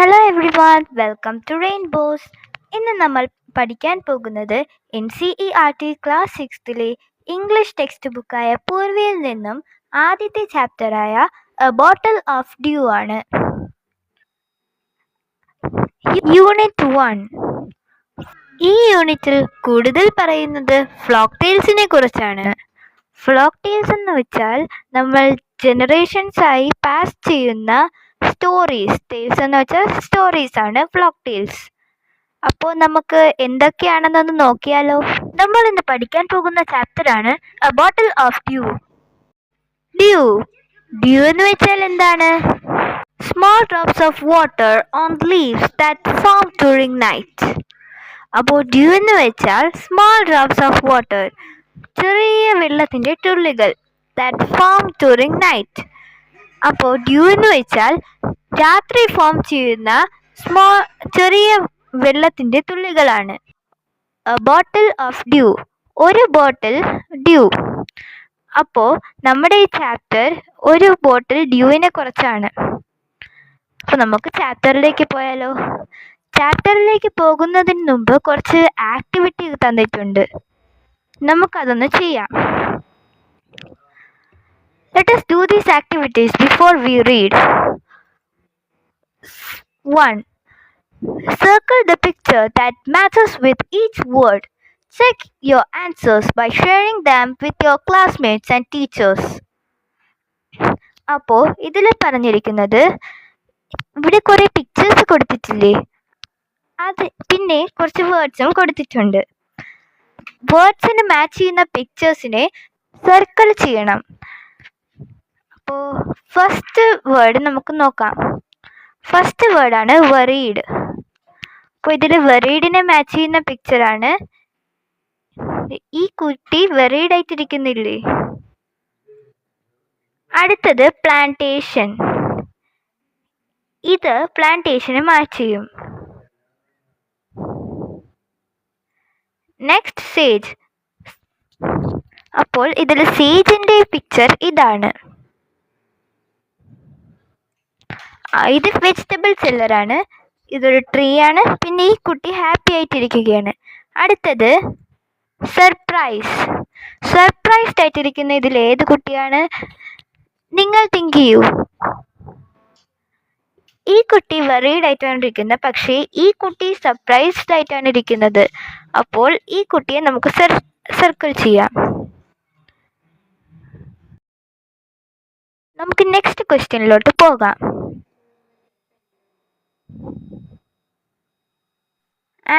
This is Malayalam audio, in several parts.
Hello everyone, welcome to Rainbows. ഇന്ന് നമ്മൾ പഠിക്കാൻ പോകുന്നത് NCERT ക്ലാസ് 6 ഇംഗ്ലീഷ് ടെക്സ്റ്റ് ബുക്കായ പൂർവിയിൽ നിന്നും ആദ്യത്തെ ചാപ്റ്ററായ എ ബോട്ടിൽ ഓഫ് ഡ്യൂ ആണ്. യൂണിറ്റ് 1. ഈ യൂണിറ്റിൽ കൂടുതൽ പറയുന്നത് ഫ്ലോക്ക് ടെയിൽസിനെ കുറിച്ചാണ്. ഫ്ലോക്ക് ടെയിൽസ് എന്ന് വെച്ചാൽ നമ്മൾ ജനറേഷൻസ് ആയി പാസ് ചെയ്യുന്ന സ്റ്റോറീസ്. ടെയിൽസ് എന്ന് വെച്ചാൽ സ്റ്റോറീസ് ആണ് ഫ്ലോക്ക് ടെയിൽസ്. അപ്പോൾ നമുക്ക് എന്തൊക്കെയാണെന്നൊന്ന് നോക്കിയാലോ. നമ്മൾ ഇന്ന് പഠിക്കാൻ പോകുന്ന ചാപ്റ്റർ ആണ് A bottle of due. Due due എന്ന് വെച്ചാൽ എന്താണ്? Small drops of water on leaves that form during night. അപ്പോൾ ഡ്യൂ എന്ന് വെച്ചാൽ സ്മോൾ ഡ്രോപ്സ് ഓഫ് വാട്ടർ, ചെറിയ വെള്ളത്തിൻ്റെ തുള്ളികൾ, ദാറ്റ് ഫോം ഡ്യൂറിങ് നൈറ്റ്. അപ്പോൾ ഡ്യൂ എന്ന് വെച്ചാൽ രാത്രി ഫോം ചെയ്യുന്ന ചെറിയ വെള്ളത്തിൻ്റെ തുള്ളികളാണ്. എ ബോട്ടിൽ ഓഫ് ഡ്യൂ, ഒരു ബോട്ടിൽ ഡ്യൂ. അപ്പോൾ നമ്മുടെ ഈ ചാപ്റ്റർ ഒരു ബോട്ടിൽ ഡ്യൂവിനെ കുറിച്ചാണ്. അപ്പോൾ നമുക്ക് ചാപ്റ്ററിലേക്ക് പോയാലോ. ചാപ്റ്ററിലേക്ക് പോകുന്നതിന് മുമ്പ് കുറച്ച് ആക്ടിവിറ്റി തന്നിട്ടുണ്ട്, നമുക്കതൊന്ന് ചെയ്യാം. Let us do these activities before we read. 1. Circle the picture that matches with each word. Check your answers by sharing them with your classmates and teachers. അപ്പോൾ ഇതിൽ പറഞ്ഞിരിക്കുന്നത്, ഇവിടെ കുറേ പിക്ചേഴ്സ് കൊടുത്തിട്ടില്ലേ, അത് പിന്നെ കുറച്ച് വേർഡ്സും കൊടുത്തിട്ടുണ്ട്. വേർഡ്സിന് മാച്ച് ചെയ്യുന്ന പിക്ചേഴ്സിനെ സർക്കിൾ ചെയ്യണം. അപ്പോൾ ഫസ്റ്റ് വേർഡ് നമുക്ക് നോക്കാം. ഫസ്റ്റ് വേർഡാണ് വറീഡ്. അപ്പോൾ ഇതിൽ വറീഡിനെ മാച്ച് ചെയ്യുന്ന പിക്ചറാണ്. ഈ കുട്ടി വറീഡ് ആയിട്ടിരിക്കുന്നില്ലേ. അടുത്തത് പ്ലാന്റേഷൻ. ഇത് പ്ലാന്റേഷനെ മാച്ച് ചെയ്യും. Next sage. അപ്പോൾ ഇതിൽ സേജിൻ്റെ പിക്ചർ ഇതാണ്. ഇത് വെജിറ്റബിൾ സെല്ലറാണ്. ഇതൊരു ട്രീ ആണ്. പിന്നെ ഈ കുട്ടി ഹാപ്പി ആയിട്ടിരിക്കുകയാണ്. അടുത്തത് സർപ്രൈസ്. സർപ്രൈസ്ഡ് ആയിട്ടിരിക്കുന്ന ഇതിൽ ഏത് കുട്ടിയാണ്? നിങ്ങൾ തിങ്ക് ചെയ്യൂ. ഈ കുട്ടി വറീഡ് ആയിട്ടാണ് ഇരിക്കുന്നത്, പക്ഷേ ഈ കുട്ടി സർപ്രൈസ്ഡ് ആയിട്ടാണ് ഇരിക്കുന്നത്. അപ്പോൾ ഈ കുട്ടിയെ നമുക്ക് സർക്കിൾ ചെയ്യാം. നമുക്ക് നെക്സ്റ്റ് ക്വസ്റ്റ്യനിലോട്ട് പോകാം.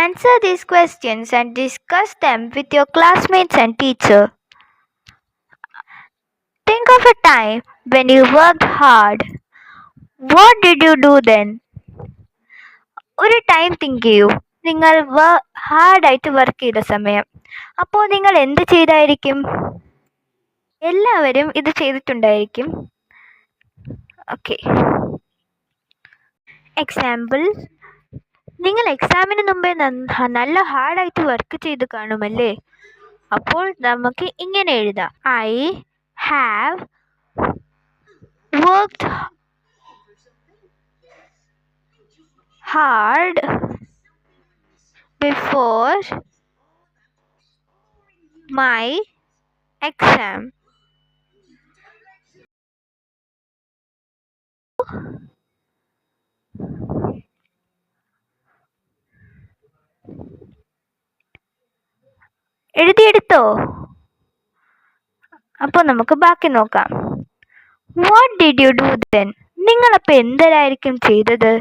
Answer these questions and discuss them with your classmates and teacher. Think of a time when you worked hard. What did you do then? ഒരു ടൈം തിങ്ക് ചെയ്യൂ. നിങ്ങൾ ഹാർഡായിട്ട് വർക്ക് ചെയ്ത സമയം. അപ്പോൾ നിങ്ങൾ എന്ത് ചെയ്തായിരിക്കും? എല്ലാവരും ഇത് ചെയ്തിട്ടുണ്ടായിരിക്കും. ഓക്കെ. എക്സാമ്പിൾ, നിങ്ങൾ എക്സാമിന് മുമ്പേ നല്ല ഹാർഡായിട്ട് വർക്ക് ചെയ്ത് കാണുമല്ലേ. അപ്പോൾ നമുക്ക് ഇങ്ങനെ എഴുതാം. I have worked hard before my exam. എഴുതിയെടുത്തോ? അപ്പോൾ നമുക്ക് ബാക്കി നോക്കാം. What did you do then? നിങ്ങളപ്പോൾ എന്തായിരിക്കും ചെയ്തത്?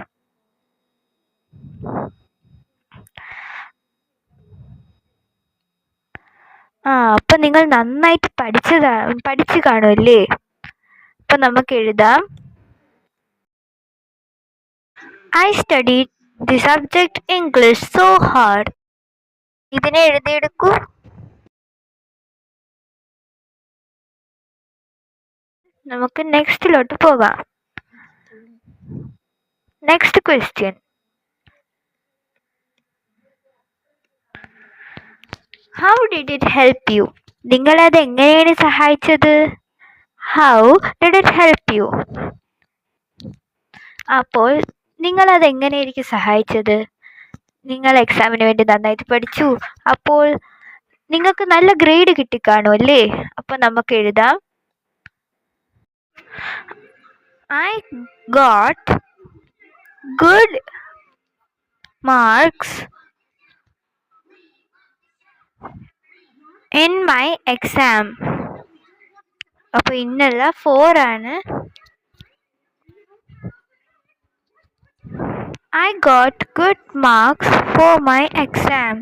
അപ്പം നിങ്ങൾ നന്നായിട്ട് പഠിച്ചു കാണുമല്ലേ. അപ്പം നമുക്ക് എഴുതാം, I studied the subject English so hard. ഇതിനെ എഴുതിയെടുക്കൂ. നമുക്ക് നെക്സ്റ്റിലോട്ട് പോകാം. Next question. How did it help you? നിങ്ങളത് എങ്ങനെയാണ് സഹായിച്ചത്? How did it help you? അപ്പോൾ നിങ്ങളതെങ്ങനെയായിരിക്കും സഹായിച്ചത്? നിങ്ങൾ എക്സാമിന് വേണ്ടി നന്നായിട്ട് പഠിച്ചു, അപ്പോൾ നിങ്ങൾക്ക് നല്ല ഗ്രേഡ് കിട്ടിക്കാണും അല്ലേ? അപ്പോൾ നമുക്ക് എഴുതാം, I got good marks in my exam. അപ്പോൾ ഇന്നല്ല 4 ആണ്. I got good marks for my exam.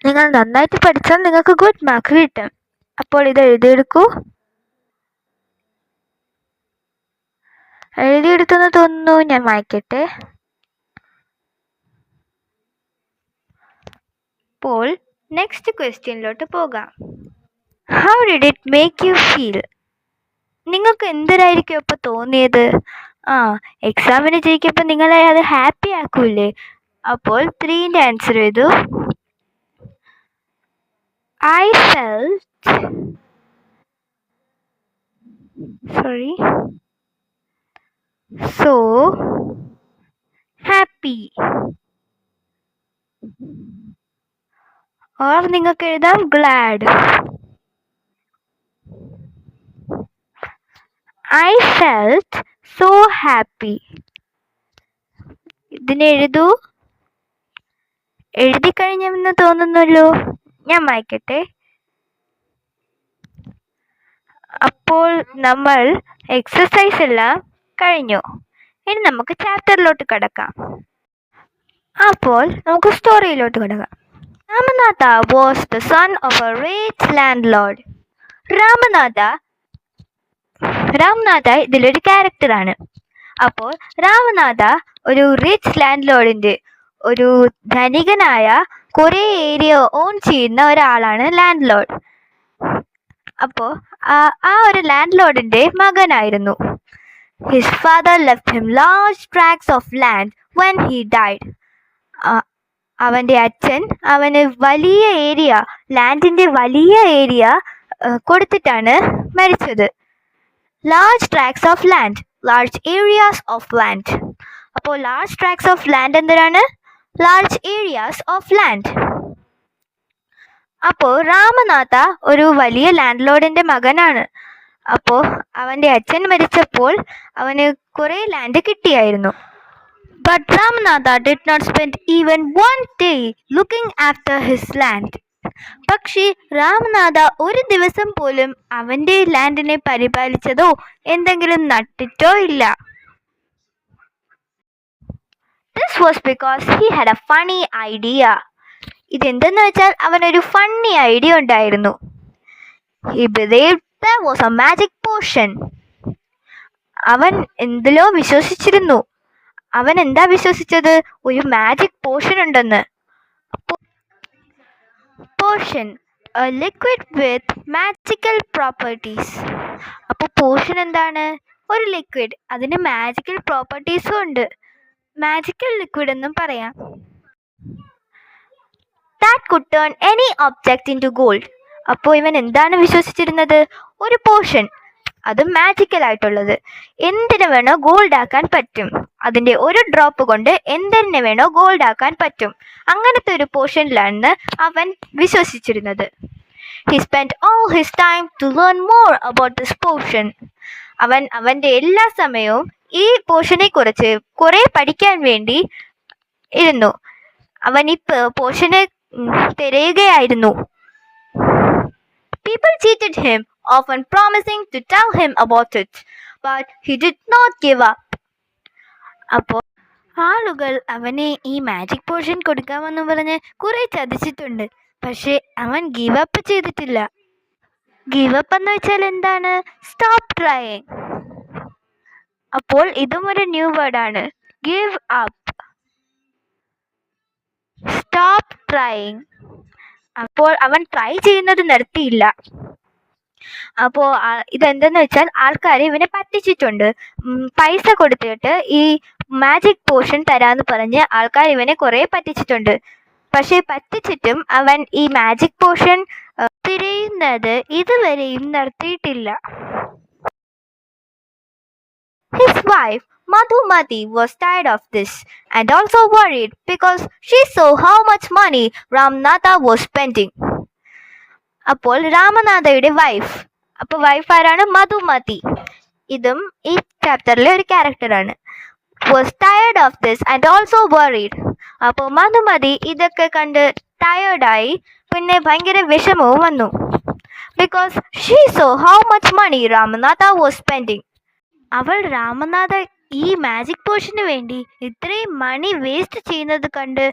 നിങ്ങൾ നന്നായിട്ട് പഠിച്ചാൽ നിങ്ങൾക്ക് ഗുഡ് മാർക്ക് കിട്ടും. അപ്പോൾ ഇത് എഴുതിയെടുക്കൂ. എഴുതിയെടുത്തെന്ന് തോന്നുന്നു. ഞാൻ വായിക്കട്ടെ. അപ്പോൾ നെക്സ്റ്റ് ക്വസ്റ്റ്യനിലോട്ട് പോകാം. How did it make you feel? നിങ്ങൾക്ക് എന്തിനായിരിക്കും അപ്പോൾ തോന്നിയത്? എക്സാമിന് ജയിക്കുമ്പോൾ നിങ്ങളെ അത് ഹാപ്പി ആക്കൂലേ? അപ്പോൾ 3ൻ്റെ ആൻസർ ചെയ്തു. I felt so happy. or നിങ്ങൾക്ക് എഴുതാം glad. I felt so happy. ഇതിനെ എഴുതൂ. എഴുതി കഴിഞ്ഞെന്ന് തോന്നുന്നല്ലോ. ഞാൻ വായിക്കട്ടെ. അപ്പോൾ നമ്മൾ എക്സസൈസ് എല്ലാം കഴിഞ്ഞു. ഇനി നമുക്ക് ചാപ്റ്ററിലോട്ട് കിടക്കാം. അപ്പോൾ നമുക്ക് സ്റ്റോറിയിലോട്ട് കിടക്കാം. Ramanatha was the son of a rich landlord. Ramanatha ഇതിലൊരു ക്യാരക്ടറാണ്. അപ്പോൾ രാമനാഥ ഒരു റിച്ച് ലാൻഡ് ലോർഡിൻ്റെ, ഒരു ധനികനായ കുറേ ഏരിയ ഓൺ ചെയ്യുന്ന ഒരാളാണ് ലാൻഡ് ലോർഡ്. അപ്പോൾ ആ ഒരു ലാൻഡ് ലോർഡിൻ്റെ മകനായിരുന്നു. His father left him large tracts of land when he died. അവൻ്റെ അച്ഛൻ അവന് വലിയ ഏരിയ, ലാൻഡിൻ്റെ വലിയ ഏരിയ കൊടുത്തിട്ടാണ് മരിച്ചത്. Large tracts of land, large areas of land. അപ്പോൾ ലാർജ് ട്രാക്ട്സ് ഓഫ് ലാൻഡ് എന്തിനാണ്? Large areas of land. അപ്പോൾ രാമനാഥ ഒരു വലിയ ലാൻഡ് ലോർഡിൻ്റെ മകനാണ്. അപ്പോൾ അവൻ്റെ അച്ഛൻ മരിച്ചപ്പോൾ അവന് കുറേ ലാൻഡ് കിട്ടിയായിരുന്നു. But Ramanatha did not spend even one day looking after his land. പക്ഷേ രാമനാഥ ഒരു ദിവസം പോലും അവൻ്റെ ലാൻഡിനെ പരിപാലിച്ചതോ എന്തെങ്കിലും നട്ടിട്ടോ ഇല്ല. This was because he had a funny idea. ഇതെന്തെന്ന് വെച്ചാൽ അവനൊരു ഫണ്ണി ഐഡിയ ഉണ്ടായിരുന്നു. He believed there was a magic potion. അവൻ എന്തിലോ വിശ്വസിച്ചിരുന്നു. അവൻ എന്താ വിശ്വസിച്ചത്? ഒരു മാജിക് പോഷൻ ഉണ്ടെന്ന്. Potion, a liquid with magical properties. അപ്പോൾ പോഷൻ എന്താണ്? ഒരു ലിക്വിഡ്, അതിന് മാജിക്കൽ പ്രോപ്പർട്ടീസും ഉണ്ട്. മാജിക്കൽ ലിക്വിഡ് എന്നും പറയാം. That could turn any object into gold. അപ്പോൾ ഇവൻ എന്താണ് വിശ്വസിച്ചിരുന്നത്? ഒരു പോഷൻ, അത് മാജിക്കൽ ആയിട്ടുള്ളത്, എന്തിനു വേണോ ഗോൾഡ് ആക്കാൻ പറ്റും. അതിൻ്റെ ഒരു ഡ്രോപ്പ് കൊണ്ട് എന്തിനു വേണോ ഗോൾഡ് ആക്കാൻ പറ്റും. അങ്ങനത്തെ ഒരു പോഷനിലാണ് അവൻ വിശ്വസിച്ചിരുന്നത്. He spent all his time to learn more about this potion. അവൻ്റെ എല്ലാ സമയവും ഈ പോഷനെ കുറിച്ച് കുറെ പഠിക്കാൻ വേണ്ടി ഇരുന്നു. അവൻ ഈ പോഷനെ തിരയുകയായിരുന്നു. People cheated him, often promising to tell him about it, but he did not give up. അപ്പോൾ ആളുകൾ അവനെ ഈ മാജിക് പോഷൻ കൊടുക്കാമെന്ന് പറഞ്ഞ് കുറെ ചതിച്ചിട്ടുണ്ട്. പക്ഷെ അവൻ ഗീവ് അപ്പ് ചെയ്തിട്ടില്ല. ഗീവ് അപ്പ് എന്ന് വെച്ചാൽ എന്താണ്? Stop trying. അപ്പോൾ ഇതും ഒരു ന്യൂ വേർഡാണ്, ഗീവ് അപ്പ്, സ്റ്റോപ്പ് ട്രൈയിങ്. അപ്പോൾ അവൻ ട്രൈ ചെയ്യുന്നത് നിർത്തിയില്ല. അപ്പോൾ ഇതെന്തെന്ന് വെച്ചാൽ ആൾക്കാർ ഇവനെ പറ്റിച്ചിട്ടുണ്ട്. പൈസ കൊടുത്തിട്ട് ഈ മാജിക് പോഷൻ തരാമെന്ന് പറഞ്ഞ് ആൾക്കാർ ഇവനെ കുറേ പറ്റിച്ചിട്ടുണ്ട്. പക്ഷേ പറ്റിച്ചിട്ടും അവൻ ഈ മാജിക് പോഷൻ തിരയുന്നത് ഇതുവരെയും നിർത്തിയിട്ടില്ല. His wife Madhumati was tired of this and also worried because she saw how much money Ramnatha was spending. അപ്പോൾ രാമനാഥയുടെ വൈഫ് ആരാണ്? മധുമതി. ഇതും ഈ ചാപ്റ്ററിലെ ഒരു ക്യാരക്ടറാണ്. was tired of this and also worried. അപ്പോൾ മധുമതി ഇതൊക്കെ കണ്ട് ടയേർഡായി, പിന്നെ ഭയങ്കര വിഷമവും വന്നു. because she saw how much money Ramanatha was spending. അവൾ രാമനാഥ ഈ മാജിക് പോഷന് വേണ്ടി ഇത്രയും മണി വേസ്റ്റ് ചെയ്യുന്നത് കണ്ട്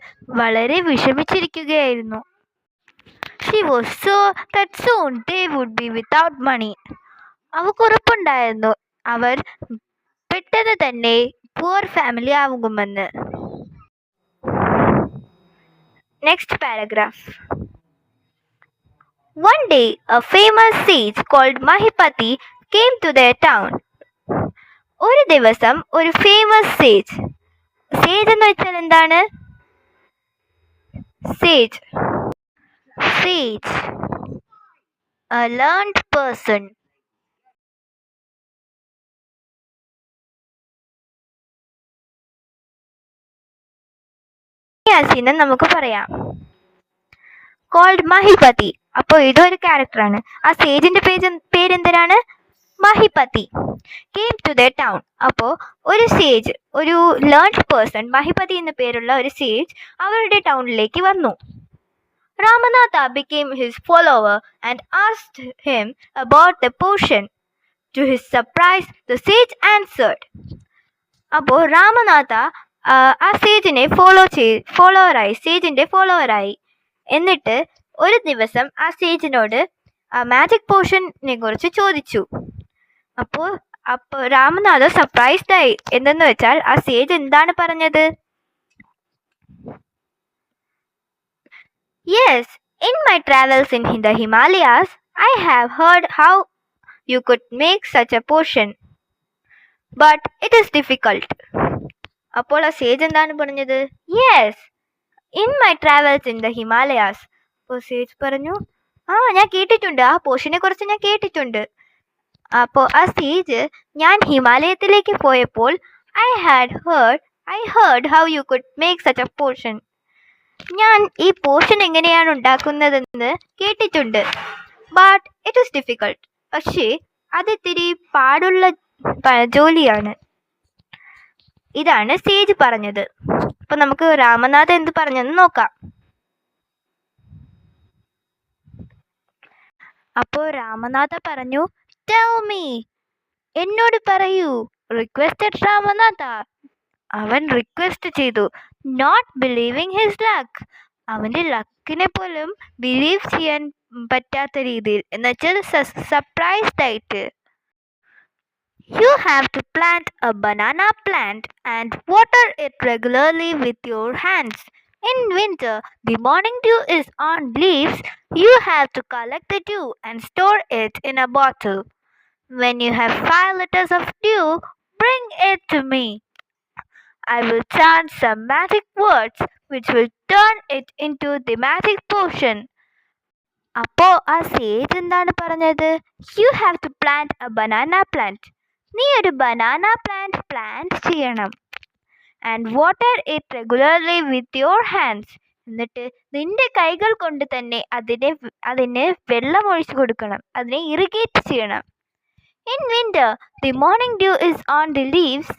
വളരെ വിഷമിച്ചിരിക്കുകയായിരുന്നു. She was sure that soon they would be without money. അവൾക്ക് ഉറപ്പുണ്ടായിരുന്നു അവർ പെട്ടെന്ന് തന്നെ poor family ആകുമെന്ന്. Next paragraph. One day, a famous sage called Mahipati came to their town. ഒരു ദിവസം ഒരു ഫേമസ് സേജ് എന്ന് വെച്ചാൽ എന്താണ്? Sage a learned person. യാസിനെ നമുക്ക് പറയാം. കോൾഡ് മഹിപതി. അപ്പോൾ ഇതൊരു ക്യാരക്ടറാണ്. ആ സേജിന്റെ പേരെന്തിനാണ്? Mahipati. Came to the town. അപ്പോൾ ഒരു സേജ്, ഒരു ലേൺഡ് പേഴ്സൺ, മഹിപതി എന്ന പേരുള്ള ഒരു സേജ് അവരുടെ ടൗണിലേക്ക് വന്നു. Ramanatha became his follower and asked him about the potion. To his surprise, the sage answered. അപ്പോൾ രാമനാഥ ആ സേജിനെ ഫോളോവറായി. എന്നിട്ട് ഒരു ദിവസം ആ സേജിനോട് ആ മാജിക് പോഷനെ കുറിച്ച് ചോദിച്ചു. അപ്പോൾ രാമനാഥ സർപ്രൈസ്ഡ് ആയി. എന്തെന്ന് വെച്ചാൽ ആ സേജ് എന്താണ് പറഞ്ഞത്? Yes, in my travels in the Himalayas, I have heard how you could make such a potion, but it is difficult. അപ്പോൾ ആ സേജ് എന്താണ് പറഞ്ഞത്? Yes, in my travels in the Himalayas. അപ്പോൾ സേജ് പറഞ്ഞു, ഞാൻ കേട്ടിട്ടുണ്ട്, ആ പോഷനെ കുറിച്ച് ഞാൻ കേട്ടിട്ടുണ്ട്. അപ്പോൾ ആ സേജ്, ഞാൻ ഹിമാലയത്തിലേക്ക് പോയപ്പോൾ I heard how you could make such a potion. ഞാൻ ഈ പോഷൻ എങ്ങനെയാണ് ഉണ്ടാക്കുന്നതെന്ന് കേട്ടിട്ടുണ്ട്. But it is difficult. പക്ഷേ അത് ഇത്തിരി പാടുള്ള ജോലിയാണ്. ഇതാണ് സേജ് പറഞ്ഞത്. അപ്പൊ നമുക്ക് രാമനാഥ എന്ത് പറഞ്ഞെന്ന് നോക്കാം. അപ്പോൾ രാമനാഥ പറഞ്ഞു, ടെൽ മീ, എന്നോട് പറയൂ. റിക്വസ്റ്റഡ് രാമനാഥ. അവൻ റിക്വസ്റ്റ് ചെയ്തു. Not believing his luck. അവൻ്റെ ലക്കിനെ പോലും ബിലീവ് ചെയ്യാൻ പറ്റാത്ത രീതിയിൽ, എന്നുവെച്ചാൽ സർപ്രൈസ്ഡ് ആയിട്ട്. You have to plant a banana plant and water it regularly with your hands. In winter, the morning dew is on leaves. You have to collect the dew and store it in a bottle. When you have 5 liters of dew, bring it to me. I will chant some magic words which will turn it into the magic potion. അപ്പോൾ ആ സേജ് എന്താണ് പറഞ്ഞത്? You have to plant a banana plant. നീ ഒരു ബനാന പ്ലാന്റ് ചെയ്യണം. And water it regularly with your hands. എന്നിട്ട് നിന്റെ കൈകൾ കൊണ്ട് തന്നെ അതിന് വെള്ളം ഒഴിച്ചു കൊടുക്കണം, അതിനെ ഇറിഗേറ്റ് ചെയ്യണം. In winter the morning dew is on the leaves.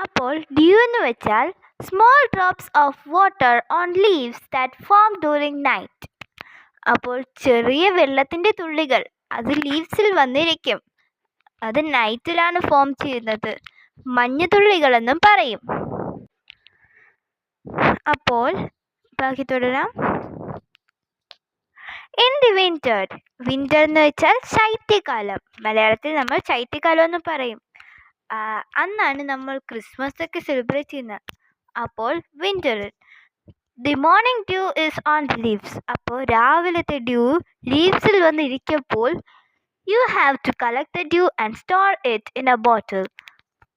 അപ്പോൾ ഡ്യൂ എന്ന് വെച്ചാൽ small drops of water on leaves that form during night. അപ്പോൾ ചെറിയ വെള്ളത്തിൻ്റെ തുള്ളികൾ അത് ലീവ്സിൽ വന്നിരിക്കും. അത് നൈറ്റിലാണ് ഫോം ചെയ്യുന്നത്. മഞ്ഞുതുള്ളികളെന്നും പറയും. അപ്പോൾ ബാക്കി തുടരാം. ഇൻ ദി വിന്റർ എന്ന് വെച്ചാൽ ശൈത്യകാലം. മലയാളത്തിൽ നമ്മൾ ശൈത്യകാലം എന്ന് പറയും. അന്നാണ് നമ്മൾ ക്രിസ്മസ് ഒക്കെ സെലിബ്രേറ്റ് ചെയ്യുന്നത്. അപ്പോൾ വിന്ററിൽ the morning dew is on the leaves. അപ്പോൾ രാവിലത്തെ ഡ്യൂ ലീവ്സിൽ വന്നിരിക്കുമ്പോൾ you have to collect the dew and store it in a bottle.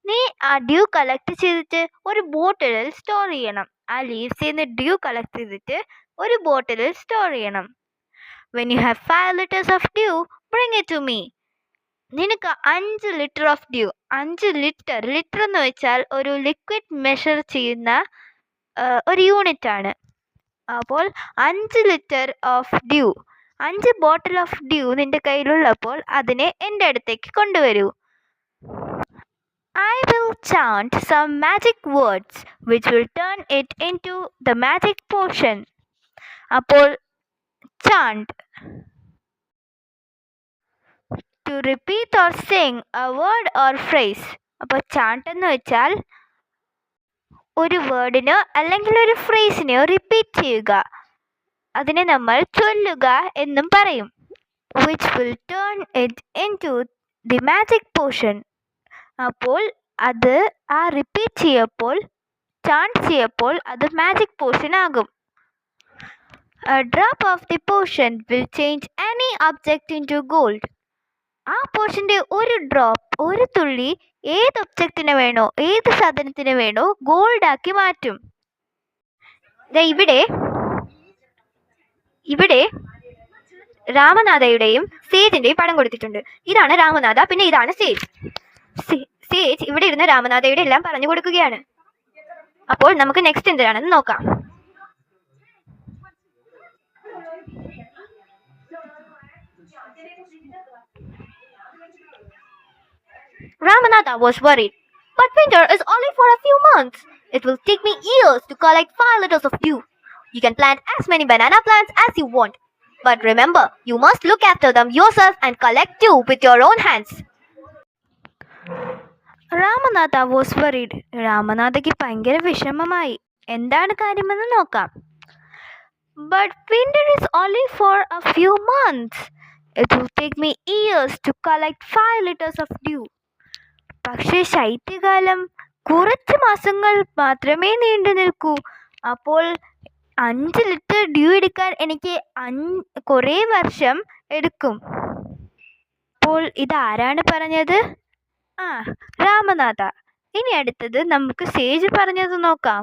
നീ ആ ഡ്യൂ കളക്ട് ചെയ്തിട്ട് ഒരു ബോട്ടിലിൽ സ്റ്റോർ ചെയ്യണം. ആ ലീവ്സിൽ നിന്ന് ഡ്യൂ കളക്ട് ചെയ്തിട്ട് ഒരു ബോട്ടിലിൽ സ്റ്റോർ ചെയ്യണം. When you have 5 liters of dew, bring it to me. നിനക്ക് 5 ലിറ്റർ ഓഫ് ഡ്യൂ, 5 ലിറ്റർ എന്ന് വെച്ചാൽ ഒരു ലിക്വിഡ് മെഷർ ചെയ്യുന്ന ഒരു യൂണിറ്റ് ആണ്. അപ്പോൾ 5 litre of due, 5 bottle of due നിന്റെ കയ്യിലുള്ളപ്പോൾ അതിനെ എൻ്റെ അടുത്തേക്ക് കൊണ്ടുവരൂ. I will chant some magic words which will turn it into the magic potion. അപ്പോൾ chant, to repeat or sing a word or phrase. അപ്പോൾ chant എന്ന് വെച്ചാൽ ഒരു വേർഡിനോ അല്ലെങ്കിൽ ഒരു ഫ്രേസിനെയോ റിപ്പീറ്റ് ചെയ്യുക, അതിനെ നമ്മൾ ചൊല്ലുക എന്നും പറയും. which will turn it into the magic potion. അപ്പോൾ അത് റിപ്പീറ്റ് ചെയ്യപ്പോൾ, ചാൻറ്റ് ചെയ്യപ്പോൾ അത് മാജിക് പോഷൻ ആകും. A drop of the potion will change any object into gold. ആ പോഷന്റെ ഒരു ഡ്രോപ്പ്, ഒരു തുള്ളി ഏത് ഒബ്ജക്റ്റിനെ വേണോ, ഏത് സാധനത്തിന് വേണോ ഗോൾഡ് ആക്കി മാറ്റും. ഇവിടെ രാമനാഥയുടെയും സേജിന്റെയും പടം കൊടുത്തിട്ടുണ്ട്. ഇതാണ് രാമനാഥ, പിന്നെ ഇതാണ് സേജ്. സേജ് ഇവിടെ ഇരുന്ന് രാമനാഥയുടെ എല്ലാം പറഞ്ഞു കൊടുക്കുകയാണ്. അപ്പോൾ നമുക്ക് നെക്സ്റ്റ് എന്തിനാണെന്ന് നോക്കാം. Ramanatha was worried. But winter is only for a few months. It will take me years to collect 5 liters of dew. You can plant as many banana plants as you want. But remember, you must look after them yourself and collect dew with your own hands. Ramanatha was worried. രാമനാഥയ്ക്ക് ഭയങ്കര വിഷമമായി. എന്താണ് കാര്യമെന്ന് നോക്കാം. But winter is only for a few months. It will take me years to collect 5 liters of dew. പക്ഷേ ശൈത്യകാലം കുറച്ച് മാസങ്ങൾ മാത്രമേ നീണ്ടു നിൽക്കൂ. അപ്പോൾ 5 ലിറ്റർ ഡ്യൂ എടുക്കാൻ എനിക്ക് കുറേ വർഷം എടുക്കും. അപ്പോൾ ഇതാരാണ് പറഞ്ഞത്? രാമനാഥ. ഇനി അടുത്തത് നമുക്ക് സേജ് പറഞ്ഞത് നോക്കാം.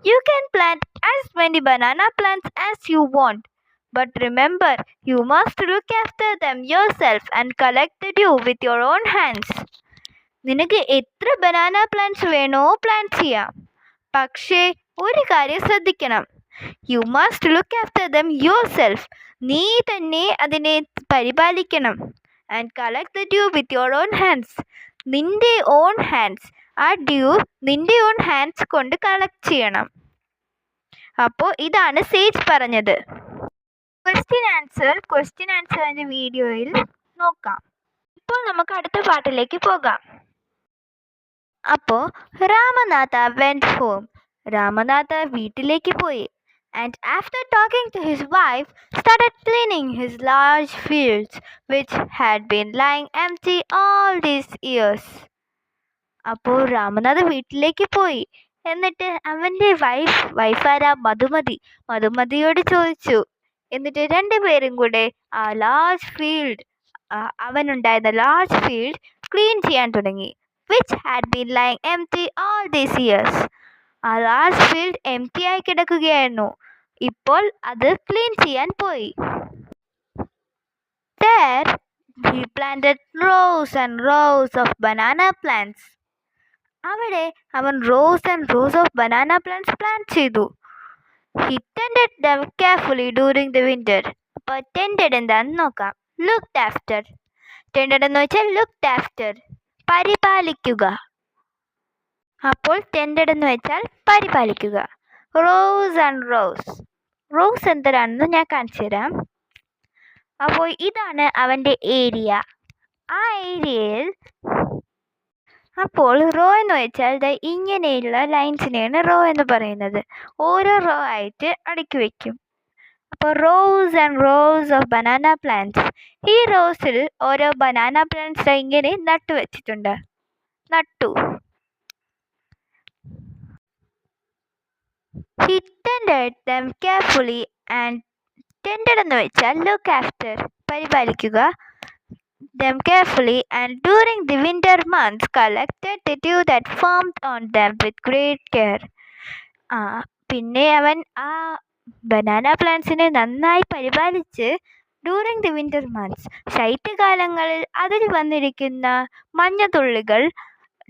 You can plant as many banana plants as you want. But remember, you must look after them yourself and collect the dew with your own hands. നിനക്ക് എത്ര ബനാന പ്ലാന്റ്സ് വേണോ പ്ലാന്റ് ചെയ്യാം. പക്ഷേ ഒരു കാര്യം ശ്രദ്ധിക്കണം. You must look after dum your self. നീ തന്നെ അതിനെ പരിപാലിക്കണം. And collect the due with your own hands. നിന്റെ ഓൺ ഹാൻഡ്സ്. ആ ഡ്യൂ നിന്റെ ഓൺ ഹാൻഡ്സ് കൊണ്ട് കളക്ട് ചെയ്യണം. അപ്പോൾ ഇതാണ് സേജ് പറഞ്ഞത്. ക്വസ്റ്റ്യൻ ആൻസറിൻ്റെ വീഡിയോയിൽ നോക്കാം. ഇപ്പോൾ നമുക്ക് അടുത്ത പാട്ടിലേക്ക് പോകാം. അപ്പോൾ രാമനാഥ വെന്റ് ഹോം. രാമനാഥ വീട്ടിലേക്ക് പോയി. And after talking to his wife, started cleaning his large fields which had been lying empty all these years. അപ്പോൾ രാമനാഥ വീട്ടിലേക്ക് പോയി. എന്നിട്ട് അവൻ്റെ വൈഫാരാ മധുമതിയോട് ചോദിച്ചു. എന്നിട്ട് രണ്ടുപേരും കൂടെ ആ ലാർജ് ഫീൽഡ്, അവനുണ്ടായിരുന്ന ലാർജ് ഫീൽഡ് ക്ലീൻ ചെയ്യാൻ തുടങ്ങി. which had been lying empty all these years. ആ ലാർജ് ഫീൽഡ് എംപ്റ്റി ആയി കിടക്കുകയായിരുന്നു. ഇപ്പോൾ അത് ക്ലീൻ ചെയ്യാൻ പോയി. There he planted rows and rows of banana plants. അവിടെ അവൻ rows and rows of banana plants plant ചെയ്തു. He tended them carefully during the winter. അപ്പോൾ tended എന്താണെന്ന് നോക്കാം. Looked after. Tended എന്ന് വെച്ചാൽ looked after, പരിപാലിക്കുക. അപ്പോൾ tended എന്ന് വെച്ചാൽ പരിപാലിക്കുക. rows and rows. റോസ് എന്താണെന്ന് ഞാൻ കാണിച്ചു തരാം. അപ്പോൾ ഇതാണ് അവൻ്റെ ഏരിയ. ആ ഏരിയയിൽ അപ്പോൾ റോ എന്ന് വെച്ചാൽ ഇങ്ങനെയുള്ള ലൈൻസിനെയാണ് റോ എന്ന് പറയുന്നത്. ഓരോ റോ ആയിട്ട് അടുക്കി വയ്ക്കും. അപ്പോൾ rose and rose of banana plants. ഈ റോസിൽ ഓരോ ബനാന പ്ലാന്റ്സ് ഇങ്ങനെ നട്ടു. He tended them carefully and tended എന്ന് വെച്ചാൽ look after, പരിപാലിക്കുക. them carefully and during the winter months collected the dew that formed on them with great care. പിന്നെ അവൻ ആ ബനാന പ്ലാന്റ്സിനെ നന്നായി പരിപാലിച്ച് ഡ്യൂറിങ് ദി വിന്റർ മന്ത്സ്, ശൈത്യകാലങ്ങളിൽ അതിൽ വന്നിരിക്കുന്ന മഞ്ഞത്തുള്ളികൾ,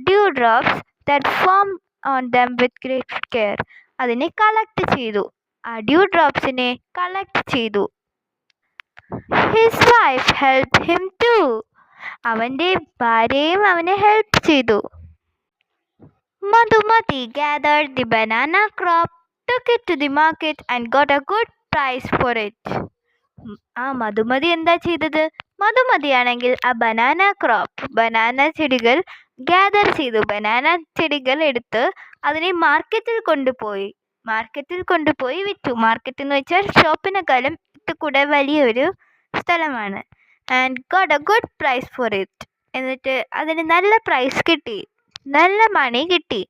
dew drops that form on them with great care, അതിനെ കളക്ട് ചെയ്തു. ആ ഡ്യൂ ഡ്രോപ്സിനെ കളക്ട് ചെയ്തു. His wife help him to, അവൻ്റെ ഭാര്യയും അവനെ ഹെൽപ്പ് ചെയ്തു. Madhumati gathered the banana crop, took it to the market and got a good price for it. ആ മധുമതി എന്താ ചെയ്തത്? മധുമതിയാണെങ്കിൽ ആ ബനാന ചെടികൾ ഗ്യാദർ ചെയ്തു. ബനാന ചെടികൾ എടുത്ത് അതിനെ മാർക്കറ്റിൽ കൊണ്ടുപോയി വിറ്റു. മാർക്കറ്റ് എന്ന് വെച്ചാൽ ഷോപ്പിനെക്കാളും കൂടെ വലിയൊരു സ്ഥലമാണ്. And got a good price for it. എന്നിട്ട് അതിന് നല്ല പ്രൈസ് കിട്ടി, നല്ല മണി കിട്ടി.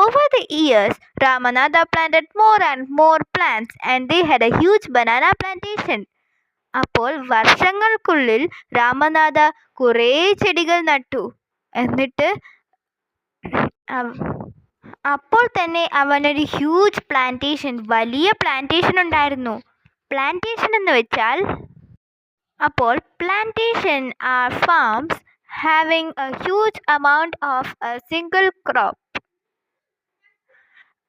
Over the years, Ramanatha planted more and more plants and they had a huge banana plantation. അപ്പോൾ വർഷങ്ങൾക്കുള്ളിൽ രാമനാഥ കുറേ ചെടികൾ നട്ടു. എന്നിട്ട് അപ്പോൾ തന്നെ അവനൊരു ഹ്യൂജ് പ്ലാന്റേഷൻ, വലിയ പ്ലാന്റേഷൻ ഉണ്ടായിരുന്നു. പ്ലാന്റേഷൻ എന്ന് വെച്ചാൽ, അപ്പോൾ plantation are farms having a huge amount of a single crop.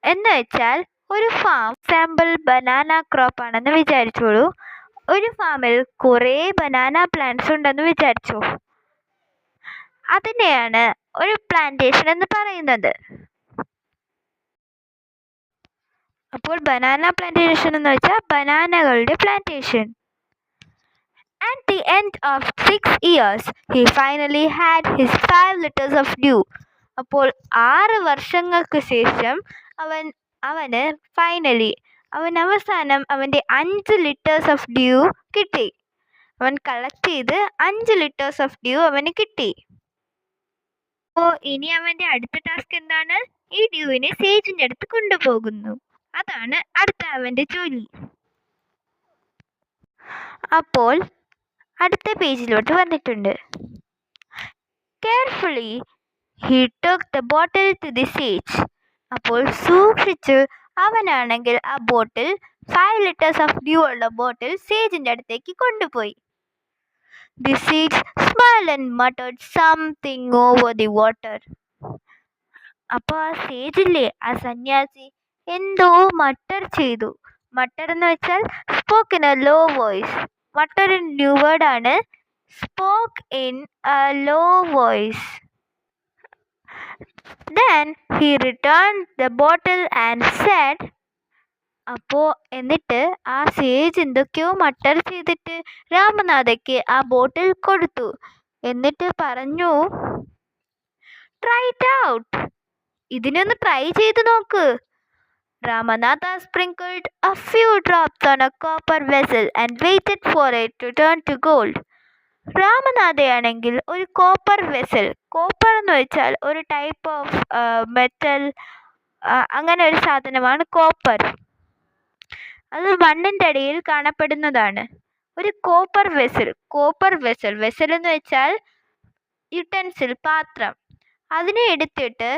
എന്ന് വെച്ചാൽ ഒരു ഫാം, എക്സാമ്പിൾ ബനാന ക്രോപ്പ് ആണെന്ന് വിചാരിച്ചോളൂ. ഒരു ഫാമിൽ കുറേ ബനാന പ്ലാന്റ്സ് ഉണ്ടെന്ന് വിചാരിച്ചു. അതിനെയാണ് ഒരു പ്ലാന്റേഷൻ എന്ന് പറയുന്നത്. അപ്പോൾ ബനാന പ്ലാന്റേഷൻ എന്ന് വെച്ചാൽ ബനാനകളുടെ plantation. At the end of 6 years, he finally had his 5 liters of dew. അപ്പോൾ 6 വർഷങ്ങൾക്ക് ശേഷം അവസാനം അവൻ്റെ 5 ലിറ്റേഴ്സ് ഓഫ് ഡ്യൂ കിട്ടി. അവൻ കളക്ട് ചെയ്ത് 5 ലിറ്റേഴ്സ് ഓഫ് ഡ്യൂ അവന് കിട്ടി. അപ്പോൾ ഇനി അവൻ്റെ അടുത്ത ടാസ്ക് എന്താണ്? ഈ ഡ്യൂവിനെ സേജിൻ്റെ അടുത്ത് കൊണ്ടുപോകുന്നു. അതാണ് അടുത്ത അവൻ്റെ ജോലി. അപ്പോൾ അടുത്ത പേജിലോട്ട് വന്നിട്ടുണ്ട്. Carefully he took the bottle to the sage. അപ്പോൾ സൂക്ഷിച്ച് അവനാണെങ്കിൽ ആ ബോട്ടിൽ, 5 ലിറ്റേഴ്സ് ഓഫ് ഡ്യൂ ഉള്ള ബോട്ടിൽ സേജിൻ്റെ അടുത്തേക്ക് കൊണ്ടുപോയി. The sage smiled and muttered something over the water. അപ്പോൾ ആ സേജില്ലേ, ആ സന്യാസി എന്തോ മട്ടർ ചെയ്തു. മട്ടർ എന്ന് വെച്ചാൽ spoke in a low voice. Mutter new word ആണ്. Spoke in a low voice. Then he returned the bottle and said, അപ്പോൾ എന്നിട്ട് ആ സേജ് എന്തൊക്കെയോ മട്ടർ ചെയ്തിട്ട് രാമനാഥയ്ക്ക് ആ ബോട്ടിൽ കൊടുത്തു. എന്നിട്ട് പറഞ്ഞു, ട്രൈ ഇറ്റ് ഔട്ട്, ഇതിനൊന്ന് ട്രൈ ചെയ്ത് നോക്ക്. Ramanatha sprinkled a few drops on a copper vessel and waited for it to turn to gold. രാമനാഥയാണെങ്കിൽ ഒരു കോപ്പർ വെസൽ, കോപ്പർ എന്ന് വെച്ചാൽ ഒരു ടൈപ്പ് ഓഫ് മെറ്റൽ, അങ്ങനെ ഒരു സാധനമാണ് കോപ്പർ. അത് മണ്ണിൻ്റെ അടിയിൽ കാണപ്പെടുന്നതാണ്. ഒരു കോപ്പർ വെസൽ എന്ന് വെച്ചാൽ യുട്ടൻസിൽ, പാത്രം. അതിനെ എടുത്തിട്ട്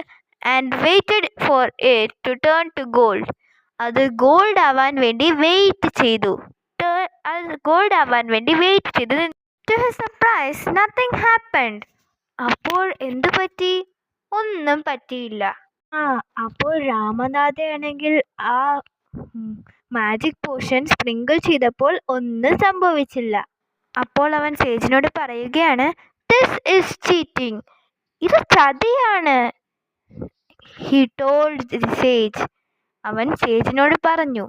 and waited for it to turn to gold. അത് ഗോൾഡ് ആവാൻ വേണ്ടി വെയിറ്റ് ചെയ്തു. To his surprise, nothing happened. അപ്പോൾ എന്തു പറ്റി? ഒന്നും പറ്റിയില്ല. അപ്പോൾ രാമനാഥയാണെങ്കിൽ ആ മാജിക് പോഷൻ സ്പ്രിങ്കിൾ ചെയ്തപ്പോൾ ഒന്നും സംഭവിച്ചില്ല. അപ്പോൾ അവൻ സേജിനോട് പറയുകയാണ്, ദിസ് ഈസ് ചീറ്റിംഗ്, ഇത് ചതിയാണ്. He told the sage. അവൻ സേജിനോട് പറഞ്ഞു,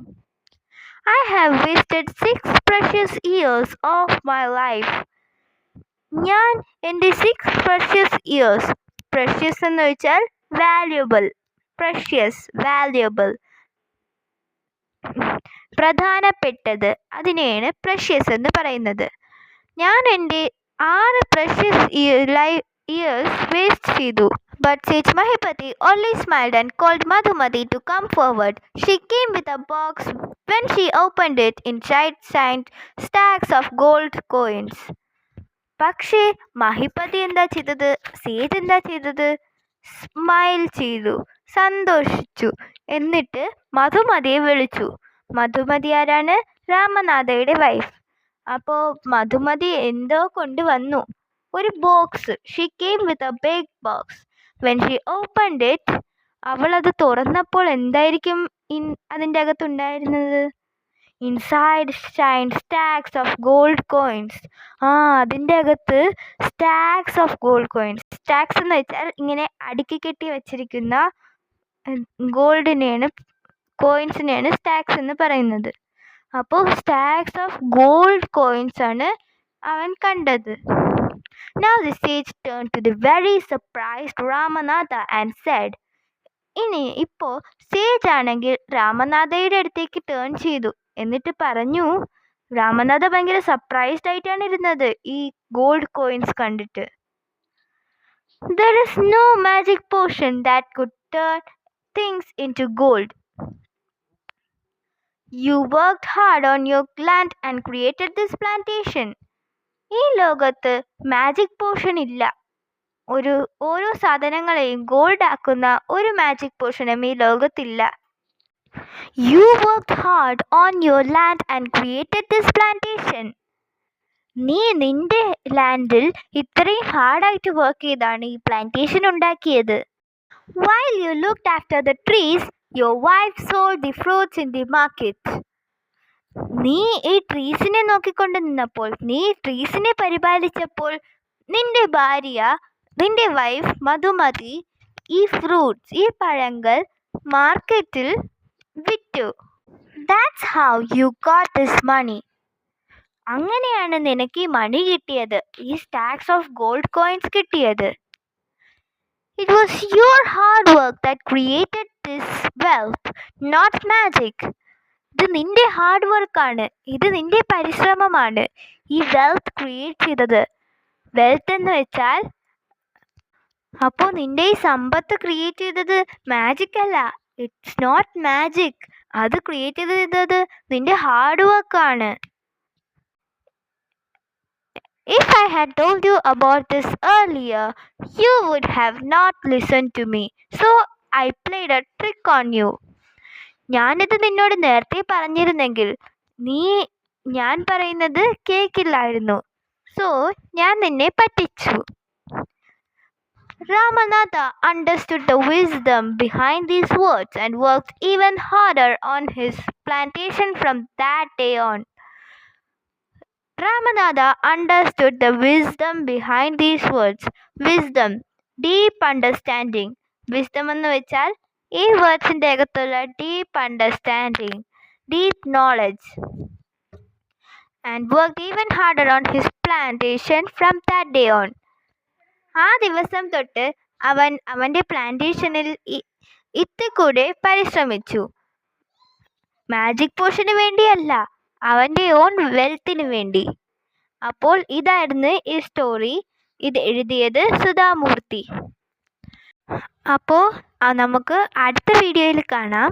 I have wasted 6 precious years of my life. ഞാൻ എൻ്റെ 6 precious years, precious എന്ന് വെച്ചാൽ valuable, പ്രധാനപ്പെട്ടത്, അതിനെയാണ് precious എന്ന് പറയുന്നത്. ഞാൻ എൻ്റെ 6 precious years വേസ്റ്റ് ചെയ്തു. But Sage Mahipati only smiled and called Madhumati to come forward. She came with a box. When she opened it, inside sat stacks of gold coins. പക്ഷേ മഹിപതി എന്താ ചെയ്തത്? സേജ് എന്താ ചെയ്തത്? സ്മൈൽ ചെയ്തു, സന്തോഷിച്ചു. എന്നിട്ട് മധുമതിയെ വിളിച്ചു. മധുമതി ആരാണ്? രാമനാഥയുടെ വൈഫ്. അപ്പോൾ മധുമതി എന്തോ കൊണ്ടുവന്നു, ഒരു box. She came with a big box. When she opened it, അവൾ അത് തുറന്നപ്പോൾ എന്തായിരിക്കും അതിൻ്റെ അകത്തുണ്ടായിരുന്നത്? Inside shine stacks of gold coins. അതിൻ്റെ അകത്ത് stacks of gold coins. Stacks എന്ന് വെച്ചാൽ ഇങ്ങനെ അടുക്കി കെട്ടി വച്ചിരിക്കുന്ന ഗോൾഡിനെയാണ്, കോയിൻസിനെയാണ് സ്റ്റാക്സ് എന്ന് പറയുന്നത്. അപ്പോൾ സ്റ്റാക്സ് ഓഫ് ഗോൾഡ് കോയിൻസ് ആണ് അവൻ കണ്ടത്. Now the sage turned to the very surprised Ramanatha and said, ഇപ്പോൾ സേജ് ആണെങ്കിൽ രാമനാഥയുടെ അടുത്തേക്ക് ടേൺ ചെയ്തു. എന്നിട്ട് പറഞ്ഞു, രാമനാഥ ഭയങ്കര സർപ്രൈസ്ഡ് ആയിട്ടാണ് ഇരുന്നത് ഈ ഗോൾഡ് കോയിൻസ് കണ്ടിട്ട്. There is no magic potion that could turn things into gold. You worked hard on your land and created this plantation. ഈ ലോകത്ത് മാജിക് പോഷൻ ഇല്ല. ഓരോ സാധനങ്ങളെയും ഗോൾഡ് ആക്കുന്ന ഒരു മാജിക് പോഷനും ഈ ലോകത്തില്ല. You worked hard on your land and created this plantation. നീ നിന്റെ ലാൻഡിൽ ഇത്രയും ഹാർഡായിട്ട് വർക്ക് ചെയ്താണ് ഈ പ്ലാന്റേഷൻ ഉണ്ടാക്കിയത്. While you looked after the trees, your wife sold the fruits in the market. നീ ഈ ട്രീസിനെ നോക്കിക്കൊണ്ട് നിന്നപ്പോൾ, നീ ട്രീസിനെ പരിപാലിച്ചപ്പോൾ, നിന്റെ ഭാര്യ, നിന്റെ വൈഫ് മധുമതി ഈ ഫ്രൂട്ട്സ്, ഈ പഴങ്ങൾ മാർക്കറ്റിൽ വിറ്റു. That's how you got this money. അങ്ങനെയാണ് നിനക്ക് ഈ മണി കിട്ടിയത്, ഈ സ്റ്റാക്സ് ഓഫ് ഗോൾഡ് കോയിൻസ് കിട്ടിയത്. It was your hard work that created this wealth, not magic. ഇത് നിന്റെ ഹാർഡ് വർക്കാണ്, ഇത് നിന്റെ പരിശ്രമമാണ് ഈ വെൽത്ത് ക്രിയേറ്റ് ചെയ്തത്. വെൽത്ത് എന്ന് വെച്ചാൽ, അപ്പോൾ നിന്റെ ഈ സമ്പത്ത് ക്രിയേറ്റ് ചെയ്തത് മാജിക് അല്ല. It's not magic. അത് ക്രിയേറ്റ് ചെയ്തത് നിന്റെ ഹാർഡ് വർക്കാണ്. If I had told you about this earlier, you would have not listened to me. So I played a trick on you. ഞാനിത് നിന്നോട് നേരത്തെ പറഞ്ഞിരുന്നെങ്കിൽ നീ ഞാൻ പറയുന്നത് കേൾക്കില്ലായിരുന്നു. സോ ഞാൻ നിന്നെ പറ്റിച്ചു. Ramanatha understood the wisdom behind these words and worked even harder on his plantation from that day on. Ramanatha understood the wisdom behind these words. Wisdom, deep understanding. Wisdom എന്ന് വെച്ചാൽ ഈ വേർഡ്സിൻ്റെ അകത്തുള്ള deep understanding, deep knowledge. And worked even harder on his plantation from that day on. ആ ദിവസം തൊട്ട് അവൻ അവൻ്റെ പ്ലാന്റേഷനിൽ ഇത്തിക്കൂടെ പരിശ്രമിച്ചു. മാജിക് പോഷന് വേണ്ടിയല്ല, അവൻ്റെ ഓൺ വെൽത്തിന് വേണ്ടി. അപ്പോൾ ഇതായിരുന്നു ഈ സ്റ്റോറി. ഇത് എഴുതിയത് സുധാമൂർത്തി. അപ്പോൾ നമുക്ക് അടുത്ത വീഡിയോയിൽ കാണാം.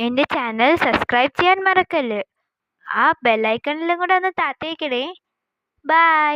എൻ്റെ ചാനൽ സബ്സ്ക്രൈബ് ചെയ്യാൻ മറക്കല്ലേ. ആ ബെല്ലൈക്കണിലും കൂടെ ഒന്ന് താത്തേക്കണേ. ബൈ.